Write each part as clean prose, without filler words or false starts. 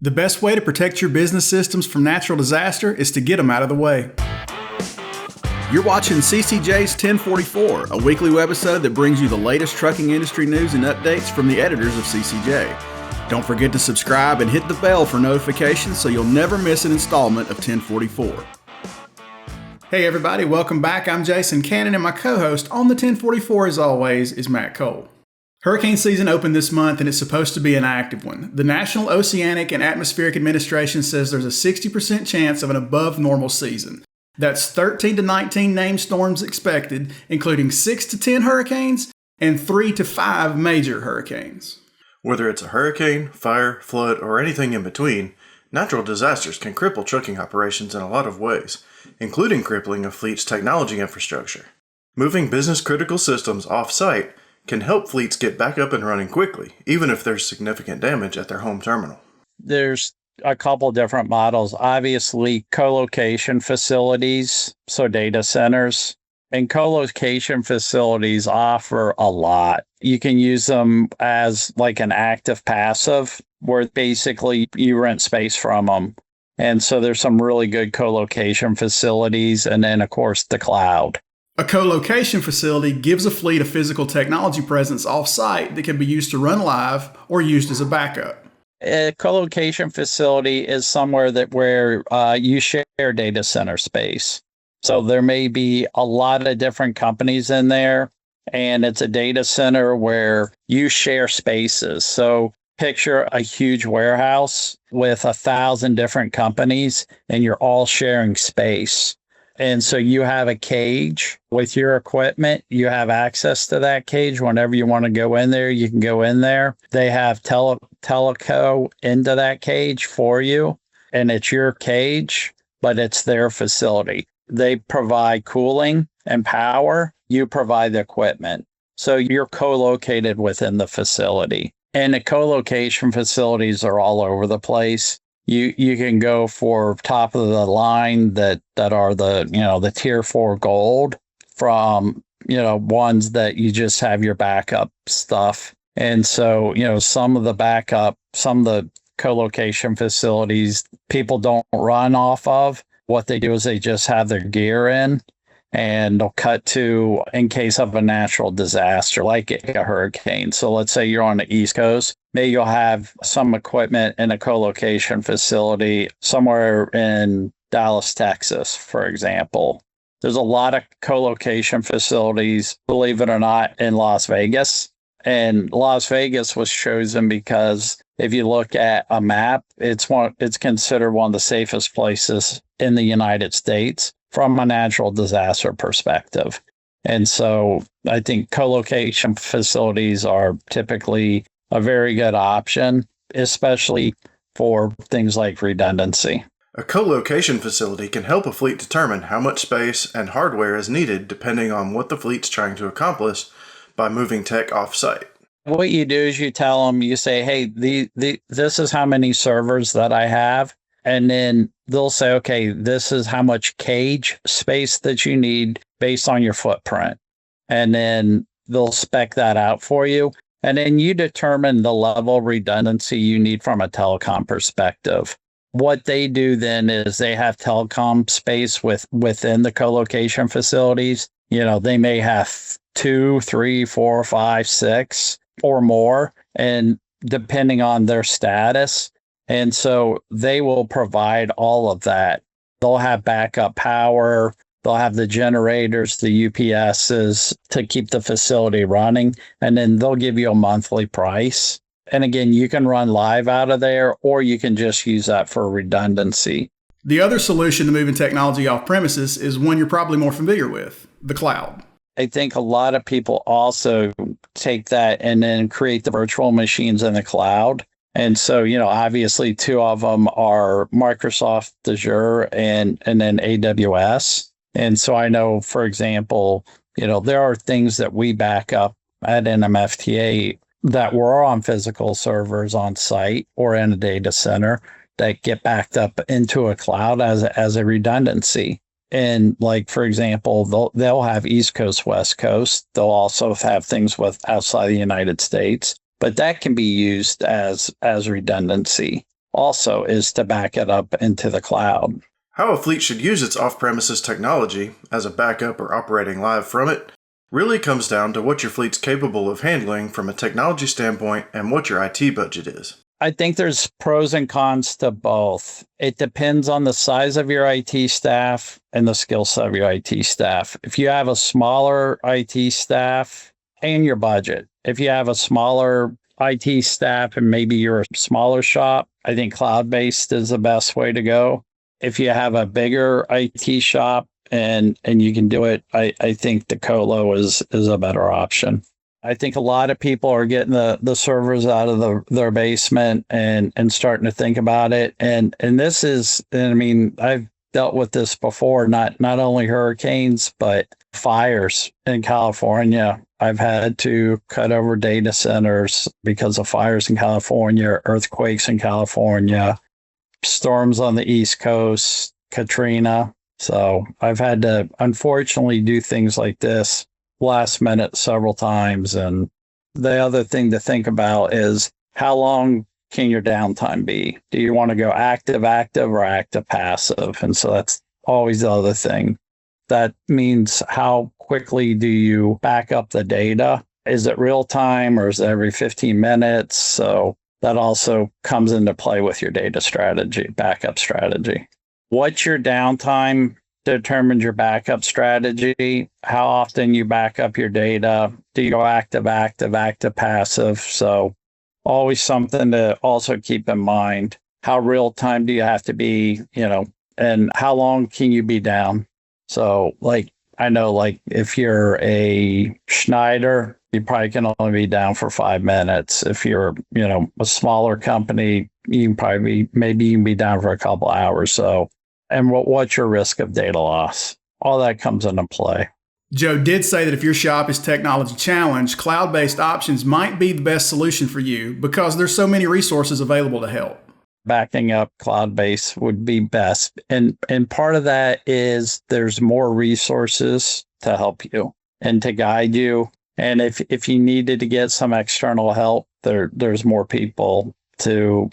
The best way to protect your business systems from natural disaster is to get them out of the way. You're watching CCJ's 1044, a weekly webisode that brings you the latest trucking industry news and updates from the editors of CCJ. Don't forget to subscribe and hit the bell for notifications so you'll never miss an installment of 1044. Hey everybody, welcome back. I'm Jason Cannon and my co-host on the 1044 as always is Matt Cole. Hurricane season opened this month and it's supposed to be an active one. The National Oceanic and Atmospheric Administration says there's a 60% chance of an above normal season. That's 13 to 19 named storms expected, including 6 to 10 hurricanes and 3 to 5 major hurricanes. Whether it's a hurricane, fire, flood, or anything in between, natural disasters can cripple trucking operations in a lot of ways, including crippling a fleet's technology infrastructure. Moving business-critical systems off-site can help fleets get back up and running quickly, even if there's significant damage at their home terminal. There's a couple different models. Obviously, co-location facilities, so data centers, and co-location facilities offer a lot. You can use them as like an active passive, where basically you rent space from them. And so there's some really good co-location facilities, and then of course the cloud. A co-location facility gives a fleet a physical technology presence off-site that can be used to run live or used as a backup. A co-location facility is somewhere where you share data center space. So there may be a lot of different companies in there, and it's a data center where you share spaces. So picture a huge warehouse with 1,000 different companies, and you're all sharing space. And so you have a cage with your equipment. You have access to that cage. Whenever you want to go in there, you can go in there. They have teleco into that cage for you, and it's your cage, but it's their facility. They provide cooling and power. You provide the equipment. So you're co-located within the facility. And the co-location facilities are all over the place. You can go for top of the line that are the tier 4 gold from, ones that you just have your backup stuff. And so, some of the co-location facilities people don't run off of. What they do is they just have their gear in, and they'll cut to in case of a natural disaster like a hurricane. So let's say you're on the East Coast. Maybe you'll have some equipment in a co-location facility somewhere in Dallas, Texas, for example. There's a lot of co-location facilities, believe it or not, in Las Vegas. And Las Vegas was chosen because if you look at a map, it's considered one of the safest places in the United States from a natural disaster perspective. And so I think co-location facilities are typically a very good option, especially for things like redundancy. A co-location facility can help a fleet determine how much space and hardware is needed depending on what the fleet's trying to accomplish by moving tech off-site. What you do is you tell them, you say, hey, this is how many servers that I have. And then they'll say, okay, this is how much cage space that you need based on your footprint. And then they'll spec that out for you. And then you determine the level of redundancy you need from a telecom perspective. What they do then is they have telecom space within the co-location facilities. They may have 2, 3, 4, 5, 6 or more, and depending on their status. And so they will provide all of that. They'll have backup power. They'll have the generators, the UPSs to keep the facility running. And then they'll give you a monthly price. And again, you can run live out of there, or you can just use that for redundancy. The other solution to moving technology off premises is one you're probably more familiar with, the cloud. I think a lot of people also take that and then create the virtual machines in the cloud. And so, obviously 2 of them are Microsoft Azure and then AWS. And so I know, for example, there are things that we back up at NMFTA that were on physical servers on site or in a data center that get backed up into a cloud as a redundancy. And like, for example, they'll have East Coast, West Coast. They'll also have things with outside the United States, but that can be used as redundancy. also is to back it up into the cloud. How a fleet should use its off-premises technology as a backup or operating live from it really comes down to what your fleet's capable of handling from a technology standpoint and what your IT budget is. I think there's pros and cons to both. It depends on the size of your IT staff and the skill set of your IT staff. If you have a smaller IT staff and your budget, if you have a smaller IT staff and maybe you're a smaller shop, I think cloud-based is the best way to go. If you have a bigger IT shop and you can do it, I think the colo is a better option. I think a lot of people are getting the servers out of their basement and starting to think about it. And this is, I mean, I've dealt with this before, not only hurricanes, but fires in California. I've had to cut over data centers because of fires in California, earthquakes in California, storms on the East Coast, Katrina. So I've had to, unfortunately, do things like this last minute several times. And the other thing to think about is how long can your downtime be? Do you want to go active or active passive? And so that's always the other thing. That means how quickly do you back up the data? Is it real time or is it every 15 minutes? So that also comes into play with your data strategy, backup strategy. What's your downtime determines your backup strategy, how often you back up your data. Do you go active, passive? So always something to also keep in mind. How real time do you have to be, and how long can you be down? So I know if you're a Schneider, you probably can only be down for 5 minutes. If you're, a smaller company, you can probably maybe you can be down for a couple hours. So, and what's your risk of data loss? All that comes into play. Joe did say that if your shop is technology challenged, cloud-based options might be the best solution for you because there's so many resources available to help. Backing up cloud-based would be best. And part of that is there's more resources to help you and to guide you. And if you needed to get some external help, there's more people to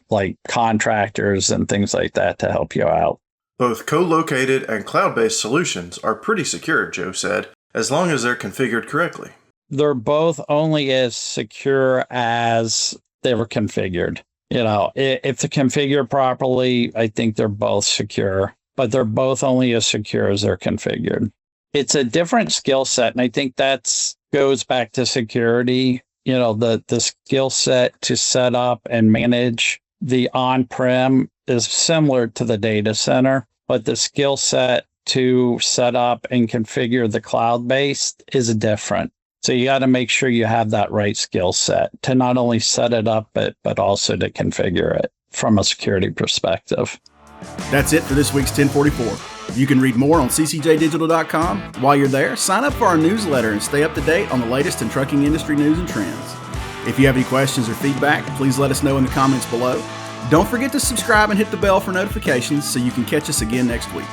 contractors and things like that to help you out. Both co-located and cloud-based solutions are pretty secure, Joe said, as long as they're configured correctly. They're both only as secure as they were configured. If they're configured properly, I think they're both secure, but they're both only as secure as they're configured. It's a different skill set, and I think that goes back to security. The skill set to set up and manage the on-prem is similar to the data center, but the skill set to set up and configure the cloud-based is different. So you got to make sure you have that right skill set to not only set it up, but also to configure it from a security perspective. That's it for this week's 1044. You can read more on ccjdigital.com. While you're there, sign up for our newsletter and stay up to date on the latest in trucking industry news and trends. If you have any questions or feedback, please let us know in the comments below. Don't forget to subscribe and hit the bell for notifications so you can catch us again next week.